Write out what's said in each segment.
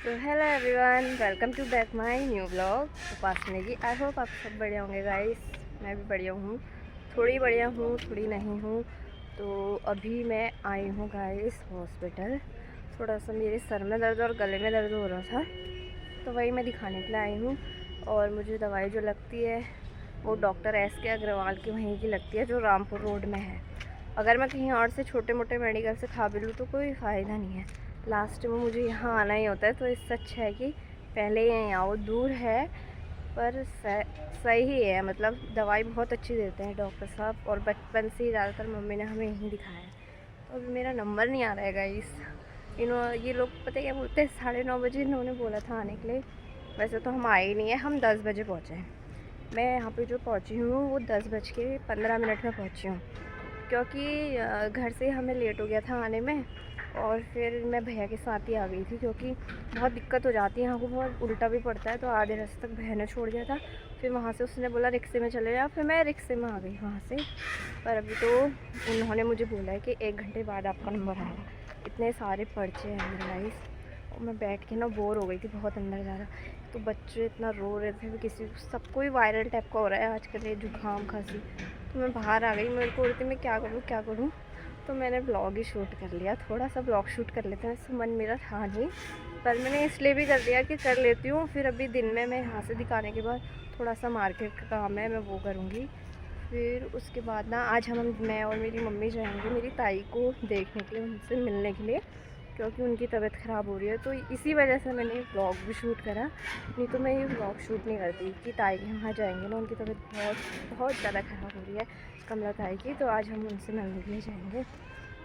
तो hello everyone, welcome to back my new blog Upasana की। I hope आप सब बढ़िया होंगे गाइस। मैं भी बढ़िया हूँ, थोड़ी बढ़िया हूँ, थोड़ी नहीं हूँ। तो अभी मैं आई हूँ गाइस हॉस्पिटल। थोड़ा सा मेरे सर में दर्द और गले में दर्द हो रहा था, तो वही मैं दिखाने के लिए आई हूँ। और मुझे दवाई जो लगती है वो डॉक्टर S.K. अग्रवाल की वहीं की लगती है, जो रामपुर रोड में है। अगर मैं कहीं और से छोटे मोटे मेडिकल से खा भी लूँ तो कोई फ़ायदा नहीं है, लास्ट में मुझे यहाँ आना ही होता है। तो इससे अच्छा है कि पहले यहीं आओ। दूर है पर सही है, मतलब दवाई बहुत अच्छी देते हैं डॉक्टर साहब। और बचपन से ही ज़्यादातर मम्मी ने हमें यहीं दिखाया है। तो अभी मेरा नंबर नहीं आ रहा है गाइस। ये लोग पता क्या बोलते हैं, 9:30 बजे इन्होंने बोला था आने के लिए। वैसे तो हम आए ही नहीं है, हम 10 बजे पहुँचे हैं। मैं यहाँ पे जो पहुँची हूँ वो 10:15 में पहुँची हूँ, क्योंकि घर से हमें लेट हो गया था आने में। और फिर मैं भैया के साथ ही आ गई थी, क्योंकि बहुत दिक्कत हो जाती है यहाँ को, बहुत उल्टा भी पड़ता है। तो आधे रास्ते तक भैया ने छोड़ दिया था। फिर वहाँ से उसने बोला रिक्शे में चले जाओ, फिर मैं रिक्शे में आ गई वहाँ से। पर अभी तो उन्होंने मुझे बोला है कि 1 घंटे बाद आपका नंबर आएगा। इतने सारे पर्चे हैं मेरे गाइस, और मैं बैठ के ना बोर हो गई थी बहुत अंदर ज़्यादा। तो बच्चे इतना रो रहे थे, किसी सबको ही वायरल टाइप का हो रहा है आजकल, ये जुकाम खांसी। तो मैं बाहर आ गई, मेरे को उड़ती मैं क्या करूँ। तो मैंने ब्लॉग ही शूट कर लिया, थोड़ा सा ब्लॉग शूट कर लेते हैं। वैसे मन मेरा था नहीं, पर मैंने इसलिए भी कर दिया कि कर लेती हूँ। फिर अभी दिन में मैं यहाँ से दिखाने के बाद थोड़ा सा मार्केट का काम है, मैं वो करूँगी। फिर उसके बाद ना आज मैं और मेरी मम्मी जाएंगे मेरी ताई को देखने के लिए, उनसे मिलने के लिए, क्योंकि उनकी तबीयत ख़राब हो रही है। तो इसी वजह से मैंने ब्लॉग भी शूट करा, नहीं तो मैं ये ब्लॉग शूट नहीं करती। कि ताई के वहाँ जाएंगे ना, उनकी तबीयत बहुत ज़्यादा ख़राब हो रही है, कमला ताई की। तो आज हम उनसे मिलने के लिए जाएंगे।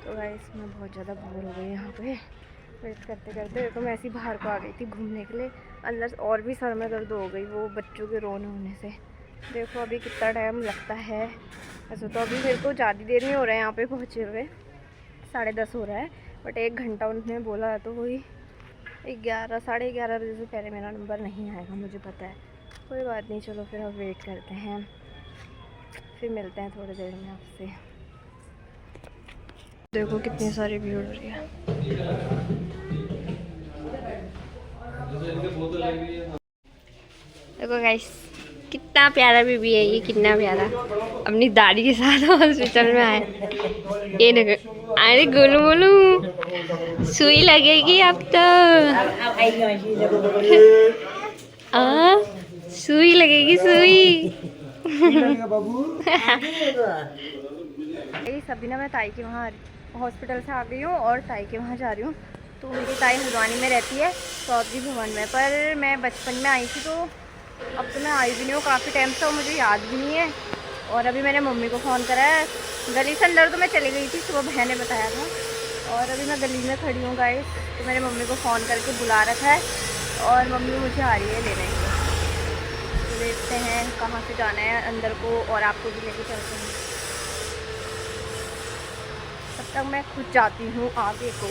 तो गाइस मैं बहुत ज़्यादा बोर हो गई यहाँ पे वेट करते करते। तो मैं ऐसी बाहर को आ गई थी घूमने के लिए, अंदर से और भी सर में दर्द हो गई वो बच्चों के रोने होने से। देखो अभी कितना टाइम लगता है। वैसे तो अभी मेरे को ज़्यादा देर नहीं हो रहा है यहाँ पे पहुँचे हुए, 10:30 हो रहा है। बट 1 घंटा उन्होंने बोला है, तो वही 11 11:30 बजे से पहले मेरा नंबर नहीं आएगा, मुझे पता है। कोई बात नहीं, चलो फिर अब वेट करते हैं, फिर मिलते हैं थोड़ी देर में आपसे। देखो कितनी सारी भीड़ हो रही है। देखो गाइस कितना प्यारा बेबी है ये, कितना प्यारा अपनी दादी के साथ हॉस्पिटल में आया। ये देखो, अरे गोलू मोलू सुई लगेगी अब तो। सुई लगेगी सुई। सभी ना मैं ताई के वहाँ हॉस्पिटल से आ गई हूँ और ताई के वहाँ जा रही हूँ। तो मेरी ताई हल्द्वानी में रहती है, चौधरी भवन में। पर मैं बचपन में आई थी, तो अब तो मैं आई भी नहीं हूँ काफ़ी टाइम से, मुझे याद भी नहीं है। और अभी मैंने मम्मी को फ़ोन करा है, गली से अंदर तो मैं चली गई थी, सुबह बहन ने बताया था। और अभी मैं गली में खड़ी हूँ गाइस, तो मैंने मम्मी को फ़ोन करके बुला रखा है और मम्मी मुझे आ रही है लेने के लिए। तो देखते हैं कहाँ से जाना है अंदर को, और आपको भी लेके चलते हैं। तब तक मैं खुद जाती हूँ आगे को।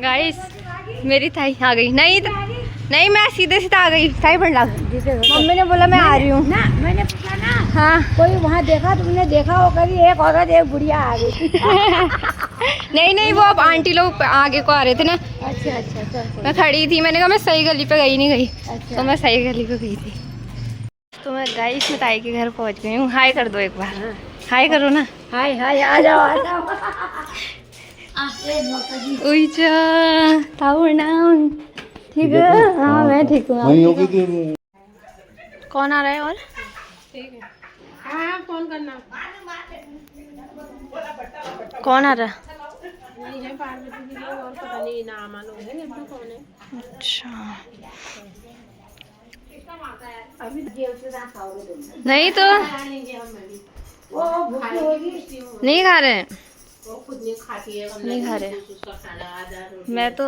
गाइस मेरी थाई आ गई। नहीं मैं सीधे सीधा आ गई, थाई बढ़ लग। मम्मी ने बोला मैं आ रही हूँ ना, मैंने पूछा ना। हाँ कोई वहाँ देखा, तुमने देखा हो कभी एक औरत एक बुढ़िया आ गई। नहीं वो अब आंटी लोग आगे को आ रहे थे ना। अच्छा मैं खड़ी थी, मैंने कहा मैं सही गली पे गई नहीं गई। अच्छा। तो मैं सही गली पे गई थी। तो मैं गाइस में ताई के घर पहुँच गई हूँ। हाय कर दो एक बार। हाँ। हाय करो ना। हाय आ जाओ। ठीक है। हाँ मैं ठीक हूँ। कौन आ रहा है? और ठीक है, हाँ फोन करना। कौन आ रहा है? नहीं है पार्वती जी लोग, और पता नहीं नाम लोग है, कौन है। अच्छा अभी नहीं तो नहीं खा रहे हैं, वो खुद नहीं खाती है, नहीं खा रहे। मैं तो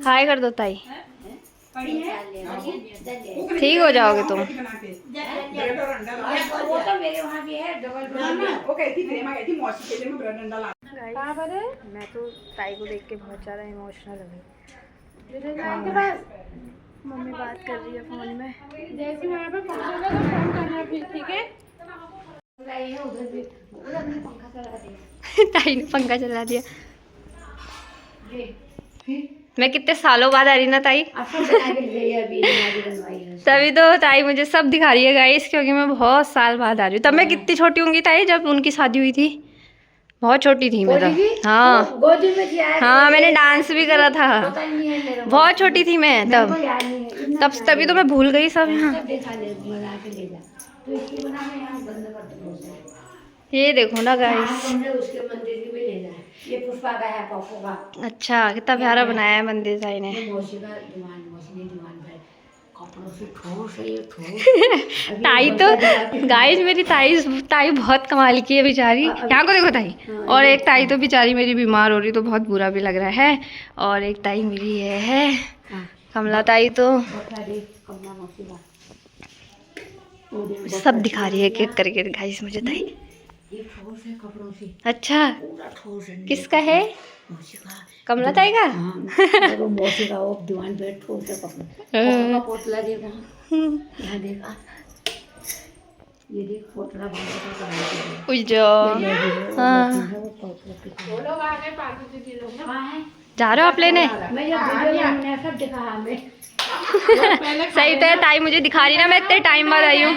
हाय कर दो ताई, ठीक हो जाओगे तुम। मैं तो ताई को देख के बहुत ज़्यादा इमोशनल हो गई। मम्मी बात कर रही है फ़ोन में। जैसे वहाँ पे पहुँचोगे तो फ़ोन करना, ठीक है। ताई ने पंखा चला दिया। मैं कितने सालों बाद आ रही ना ताई। तभी तो ताई मुझे सब दिखा रही है गाइस, क्योंकि मैं बहुत साल बाद आ रही हूँ। तब मैं कितनी छोटी होंगी ताई जब उनकी शादी हुई थी? बहुत छोटी थी मैं तब। हाँ गोदी में थी। हाँ मैंने डांस भी करा था। बहुत छोटी थी मैं तब। तभी तो मैं भूल गई सब यहाँ। ये देखो ना गाइस, ये पुष्पा का है, पप्पू का। अच्छा कितना प्यारा बनाया है मंदिर ताई ने। ताई तो गाइस, मेरी ताई बहुत कमाल की है बेचारी। यहाँ को देखो ताई। और एक ताई तो बेचारी मेरी बीमार हो रही, तो बहुत बुरा भी लग रहा है। और एक ताई मेरी ये है कमला ताई, तो सब दिखा रही है एक एक करके गाइस मुझे ताई। अच्छा किसका है? कमला ताई का। जा रहे हो आप लेने? सही तो है, ताई मुझे दिखा रही ना, मैं इतने टाइम बाद आई हूँ।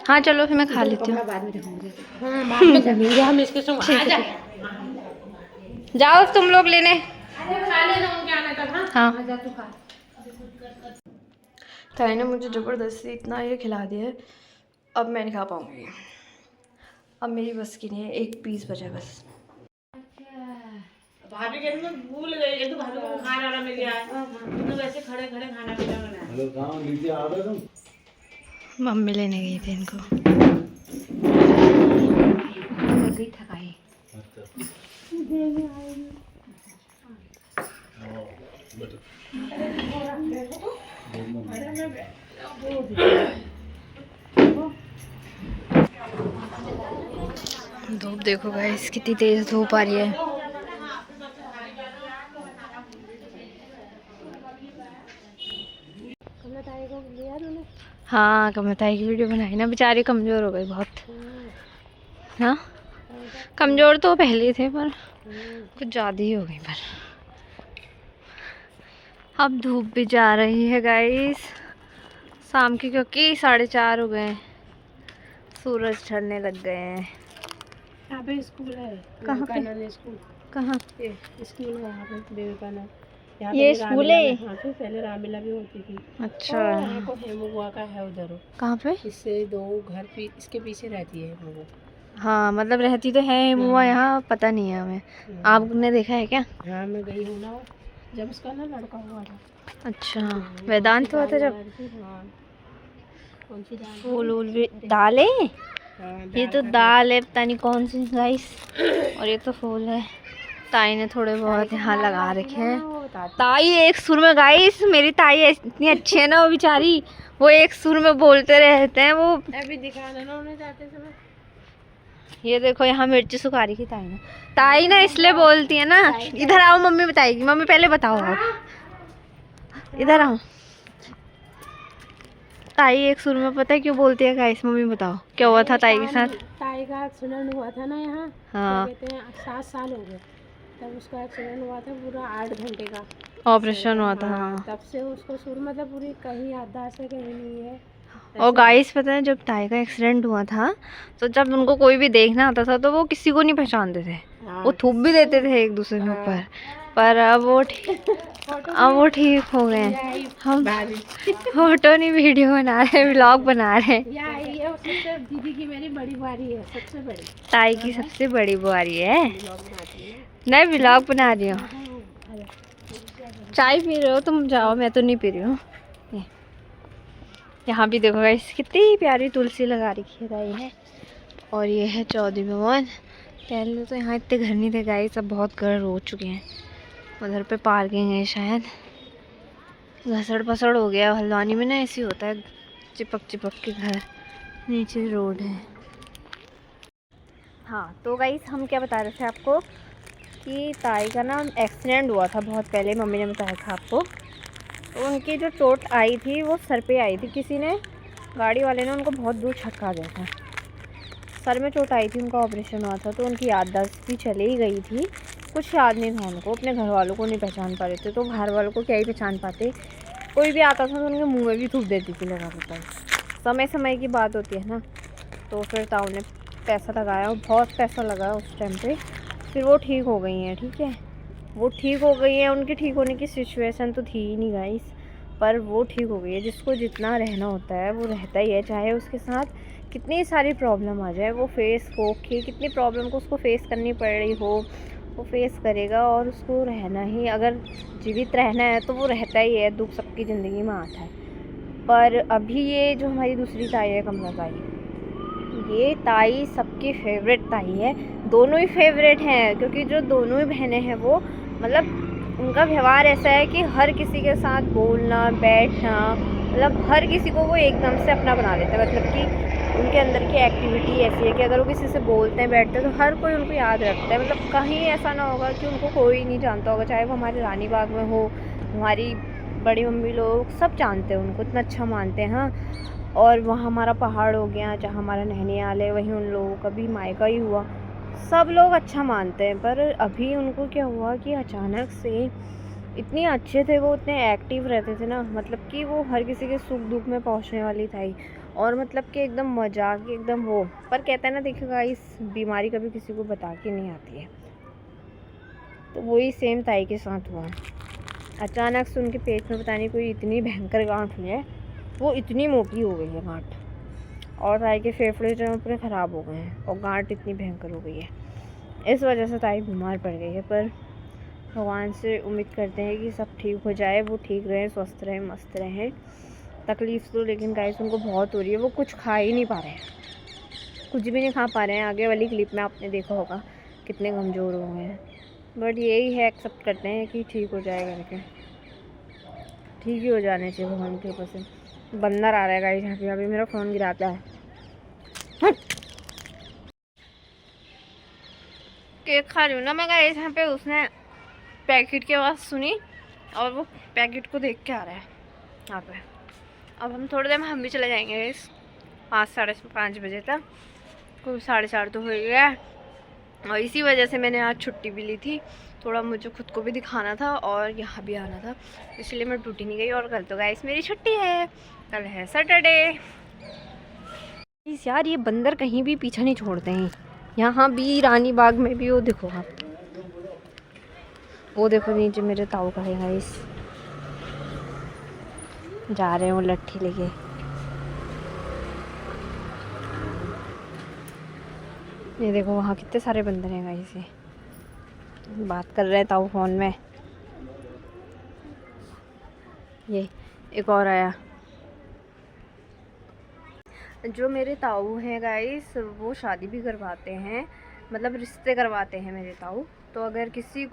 हाँ चलो फिर मैं खा लेती हूँ। जाओ तुम लोग लेने। हाँ ताई ने मुझे ज़बरदस्ती इतना ये खिला दिया, अब मैं नहीं खा पाऊँगी। अब मेरी बस की नहीं है, एक पीस बचा बस। भाभी के मैं भूल गई, तो भाभी को खाना वाला मिल गया, तो वैसे खड़े खड़े खाना पीना बनाया। हेलो कहाँ नीचे आ गए तुम? मम्मी लेने गई थी इनको। गई थकाई। धूप देखो गाइस कितनी तेज धूप आ रही है। हाँ कमला ताई की वीडियो बनाई ना, बेचारी कमज़ोर हो गई बहुत। हाँ कमज़ोर तो पहले थे पर कुछ ज़्यादा ही हो गई। पर अब धूप भी जा रही है गाइस शाम की, क्योंकि 4:30 हो गए, सूरज ढलने लग गए हैं। यहाँ पे स्कूल है। कहाँ पे? स्कूल कहाँ? स्कूल है यहाँ पे विवेकानंद। ये स्कूल है। हाँ तो पहले रामलीला भी होती थी। अच्छा यहाँ को हेमुआ का है उधर। कहाँ पे? इससे 2 घर इसके पीछे रहती है हेमुआ। हाँ मतलब रहती तो है हेमुआ, यहाँ पता नहीं है हमें। आपने देखा है क्या? हाँ मैं गई हूँ ना, जब उसका ना लड़का हुआ था। अच्छा वेदांत हुआ था जब। फूल वूल भी दाल है। ये तो दाल है, पता नहीं कौन सी गाइस। और ये तो फूल है। ताई ने थोड़े बहुत यहाँ लगा रखे हैं। ताई एक सुर में गाइस, मेरी ताई इतनी अच्छी है ना वो बेचारी, वो एक सुर में बोलते रहते हैं। वो अभी दिखाना ना उन्हें जाते समय। ये देखो यहाँ मिर्ची सुखा रही थी ताई ना इसलिए बोलती है ना। इधर आओ मम्मी बताएगी। मम्मी पहले बताओ आप, इधर आओ। ताई एक सुर में पता है क्यों बोलती है गाइस? मम्मी बताओ क्या हुआ था ताई के साथ? ताई का एक्सीडेंट हुआ था ना यहाँ। हाँ 7 साल हो गए तब उसका एक्सीडेंट हुआ था, पूरा 8 घंटे का ऑपरेशन हुआ था। हाँ तब से उसको सुर मतलब पूरी कहीं याददाश्त है कहीं नहीं है। और गाइस पता है जब ताई का एक्सीडेंट हुआ था तो जब उनको कोई भी देखना आता था तो वो किसी को नहीं पहचानते थे। हाँ, वो थूक भी देते थे एक दूसरे के ऊपर। पर अब वो ठीक हो गए। हम फोटो नहीं वीडियो बना रहे, व्लॉग बना रहे हैं। ये सबसे दीदी की मेरी बड़ी बुआरी है, सबसे बड़ी ताई की सबसे बड़ी बुआरी है। नहीं व्लॉग बना रही हूँ। चाय पी रहे हो तुम? जाओ मैं तो नहीं पी रही हूँ। यहाँ भी देखो गाइस कितनी प्यारी तुलसी लगा रखी है ताई है। और ये है चौधरी भवन। पहले तो यहाँ इतने घर नहीं थे गाइस, अब बहुत घर हो चुके हैं। उधर पे पार्किंग है शायद। घसड़ पसड़ हो गया हल्द्वानी में ना, ऐसे होता है चिपक चिपक के घर। नीचे रोड है। हाँ तो गाइस हम क्या बता रहे थे आपको कि ताई का ना एक्सीडेंट हुआ था बहुत पहले, मम्मी ने बताया था आपको। तो उनकी जो चोट आई थी वो सर पे आई थी, किसी ने गाड़ी वाले ने उनको बहुत दूर छटका दिया था। सर में चोट आई थी, उनका ऑपरेशन हुआ था, तो उनकी याददाश्त भी चली ही गई थी, कुछ याद नहीं था उनको, अपने घर वालों को नहीं पहचान पा रहे थे, तो बाहर वालों को क्या ही पहचान पाते। कोई भी आता था तो उनके मुंह में भी थूक देती थी लगातार। समय समय की बात होती है ना। तो फिर ताऊ ने पैसा लगाया, बहुत पैसा लगा उस टाइम पे, फिर वो ठीक हो गई हैं। ठीक है, वो ठीक हो गई है, उनकी ठीक होने की सिचुएशन तो थी ही नहीं गाइस, पर वो ठीक हो गई है। जिसको जितना रहना होता है वो रहता ही है, चाहे उसके साथ कितनी सारी प्रॉब्लम आ जाए, वो फेस हो कि कितनी प्रॉब्लम को उसको फेस करनी पड़ रही हो, वो फेस करेगा और उसको रहना ही, अगर जीवित रहना है तो वो रहता ही है। दुख सबकी ज़िंदगी में आता है। पर अभी ये जो हमारी दूसरी ताई है, कमला ताई, ये ताई सबकी फेवरेट ताई है। दोनों ही फेवरेट हैं, क्योंकि जो दोनों ही बहनें हैं वो मतलब उनका व्यवहार ऐसा है कि हर किसी के साथ बोलना बैठना, मतलब हर किसी को वो एकदम से अपना बना लेते हैं। मतलब कि उनके अंदर की एक्टिविटी ऐसी है कि अगर वो किसी से बोलते हैं बैठते हैं तो हर कोई उनको याद रखता है। मतलब कहीं ऐसा ना होगा कि उनको कोई नहीं जानता होगा, चाहे वो हमारे रानी बाग में हो, हमारी बड़ी मम्मी लोग सब जानते हैं उनको, इतना अच्छा मानते हैं। हाँ, और वहाँ हमारा पहाड़ हो गया, जहाँ हमारा नैनीताल है, वहीं उन लोगों का भी मायका ही हुआ, सब लोग अच्छा मानते हैं। पर अभी उनको क्या हुआ कि अचानक से इतने अच्छे थे वो, इतने एक्टिव रहते थे ना, मतलब कि वो हर किसी के सुख दुख में पहुंचने वाली थी, और मतलब कि एकदम मजाक एकदम वो। पर कहते हैं ना, देखिएगा इस बीमारी कभी किसी को बता के नहीं आती है, तो वही सेम ताई के साथ हुआ। अचानक से उनके पेट में पता नहीं कोई इतनी भयंकर गांठ हुई है, वो इतनी मोटी हो गई है गांठ, और ताई के फेफड़े जो पूरे ख़राब हो गए हैं और गांठ इतनी भयंकर हो गई है। इस वजह से ताई बीमार पड़ गई है। पर भगवान से उम्मीद करते हैं कि सब ठीक हो जाए, वो ठीक रहें, स्वस्थ रहें, मस्त रहें। तकलीफ़ तो लेकिन गाइस उनको बहुत हो रही है, वो कुछ खा ही नहीं पा रहे हैं, कुछ भी नहीं खा पा रहे हैं। आगे वाली क्लिप में आपने देखा होगा कितने कमज़ोर हो गए हैं। बट यही है, एक्सेप्ट करते हैं कि ठीक हो जाएगा, करके ठीक ही हो जाने चाहिए भगवान के ऊपर से। बंदर आ रहा है गाइस, यहाँ पे मेरा फ़ोन गिराता है। केक खा रही हूँ ना मैं गाइस, यहाँ पे उसने पैकेट की आवाज़ सुनी और वो पैकेट को देख के आ रहा है यहाँ पे। अब हम थोड़ी देर में हम भी चले जाएंगे इस 5 साढ़े 5 बजे तक, कोई 4:30 तो हो ही गया। और इसी वजह से मैंने आज छुट्टी भी ली थी, थोड़ा मुझे खुद को भी दिखाना था और यहाँ भी आना था, इसलिए मैं ड्यूटी नहीं गई। और कल तो गाइस मेरी छुट्टी है, कल है सैटरडे। यार ये बंदर कहीं भी पीछा नहीं छोड़ते हैं, यहाँ भी रानी बाग में भी। वो देखो आप, वो देखो नीचे मेरे ताऊ खड़े हैं गाइस, जा रहे हैं वो लट्ठी लेके। ये देखो वहाँ कितने सारे बंदर हैं गाइस, ये बात कर रहे हैं ताऊ फ़ोन में। ये एक और आया। जो मेरे ताऊ हैं गाइस, वो शादी भी करवाते हैं, मतलब रिश्ते करवाते हैं मेरे ताऊ। तो अगर किसी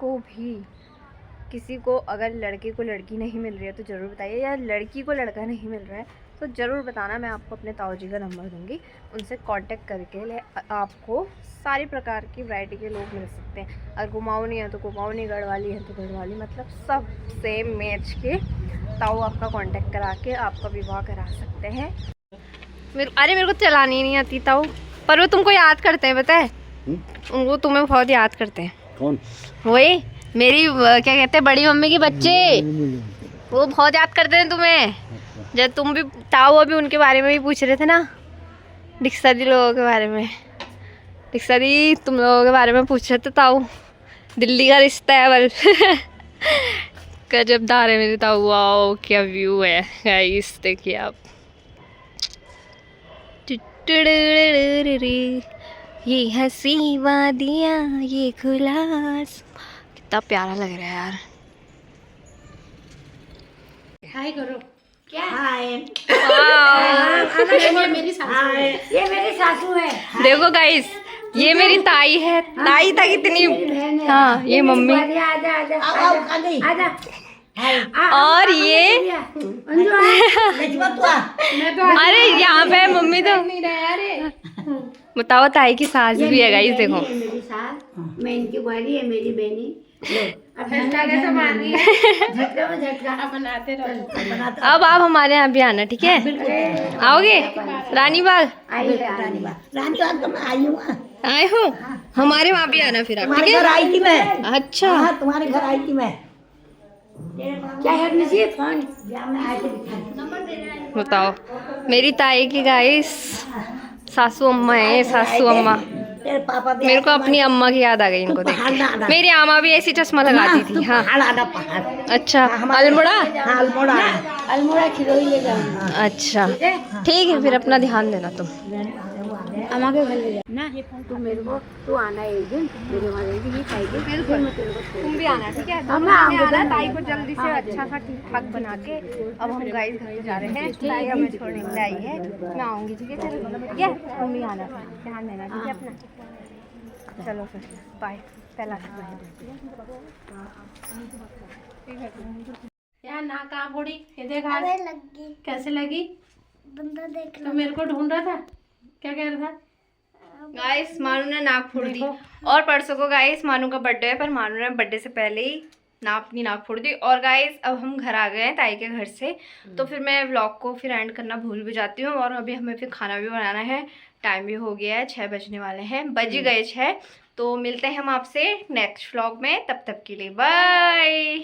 को अगर लड़के को लड़की नहीं मिल रही है तो ज़रूर बताइए, या लड़की को लड़का नहीं मिल रहा है तो ज़रूर बताना। मैं आपको अपने ताऊ जी का नंबर दूंगी, उनसे कांटेक्ट करके आपको सारी प्रकार की वैरायटी के लोग मिल सकते हैं। अगर कुमाऊनी है तो कुमाऊनी, गढ़वाली है तो गढ़वाली, मतलब सब सेम मैच के ताऊ आपका कांटेक्ट करा के आपका विवाह करा सकते हैं। मेरे को चलानी नहीं आती ताऊ, पर वो तुमको याद करते हैं, पता है? उनको तुम्हें बहुत याद करते हैं। कौन? वही मेरी क्या कहते हैं बड़ी मम्मी के बच्चे, वो बहुत याद करते हैं तुम्हें। जब तुम भी ताऊ अभी उनके बारे में भी पूछ रहे थे ना, डिक्सा दी लोगों के बारे में, डिक्सा दी तुम लोगों के बारे में पूछ रहे थे ताऊ, दिल्ली का रिश्ता है बल। गजबदार है मेरे ताऊ। वाओ क्या व्यू है गाइस, देखिए आप। ये हंसी वादियाँ, ये खुला, कितना प्यारा लग रहा है यार। हाय करो। क्या हाय। ये मेरी सासू है। ये मेरी सासू है। देखो गाइस, ये मेरी ताई है, ताई तक इतनी। हाँ ये मम्मी, और ये अरे यहाँ पे मम्मी तो नहीं रहा। अरे बताओ, ताई की सास भी है गाइस, देखो। मेरी सास, मैं इनकी बड़ी है, मेरी बहनी अब झटका कैसे मार दिया झटका में झटका बनाते रहो अब आप हमारे यहाँ भी आना, ठीक है? आओगे रानी बाग? रानी बाग तो मैं आई हूँ आए हो? हमारे वहाँ भी आना फिर आप, ठीक है? आई थी मैं अच्छा, तुम्हारे घर आई थी मैं क्या है मुझे फोन बताओ। मेरी ताई की गाइस सासू अम्मा है, सासू अम्मा। तेरे पापा भी मेरे को अपनी अम्मा की याद आ गई इनको देख के। मेरी अम्मा भी ऐसी चश्मा लगाती थी। हाँ पहाड़ अच्छा, अल्मोड़ा। हाँ अल्मोड़ा खिलोई ले जाऊंगा अच्छा ठीक है, फिर अपना ध्यान देना तुम। अम्मा के घर ले जा ना तू मेरे को तू आना एक दिन मेरे वहाँ रहेगी ये खाएगी फिर मैं तेरे को तुम भी आना, ठीक है? मैं आना ताई को जल्दी से अच्छा सा ठीक ठाक बना के। अब हम गाइस घर जा रहे हैं, ताई हमें छोड़ने के लिए आई है। मैं आऊंगी, ठीक है? चलो ठीक है, तुम भी आना, फिर ध्यान देना, ठीक है अपना। चलो फिर बाय। पहला यार ना कहाँ फोड़ी ये देखा लगी कैसे लगी बंदा देख तो मेरे को ढूंढ रहा था क्या कह रहा था गाइस मानू ने नाक फोड़ दी। और परसों को गाइस मानू का बर्थडे है, पर मानू ने बर्थडे से पहले ही अपनी नाक फोड़ दी। और गाइस अब हम घर आ गए हैं ताई के घर से, तो फिर मैं व्लॉग को फिर एंड करना भूल भी जाती हूँ। और अभी हमें फिर खाना भी बनाना है, टाइम भी हो गया है, 6 बजने वाले हैं, बज ही गए 6। तो मिलते हैं हम आपसे नेक्स्ट व्लॉग में, तब तक के लिए बाय।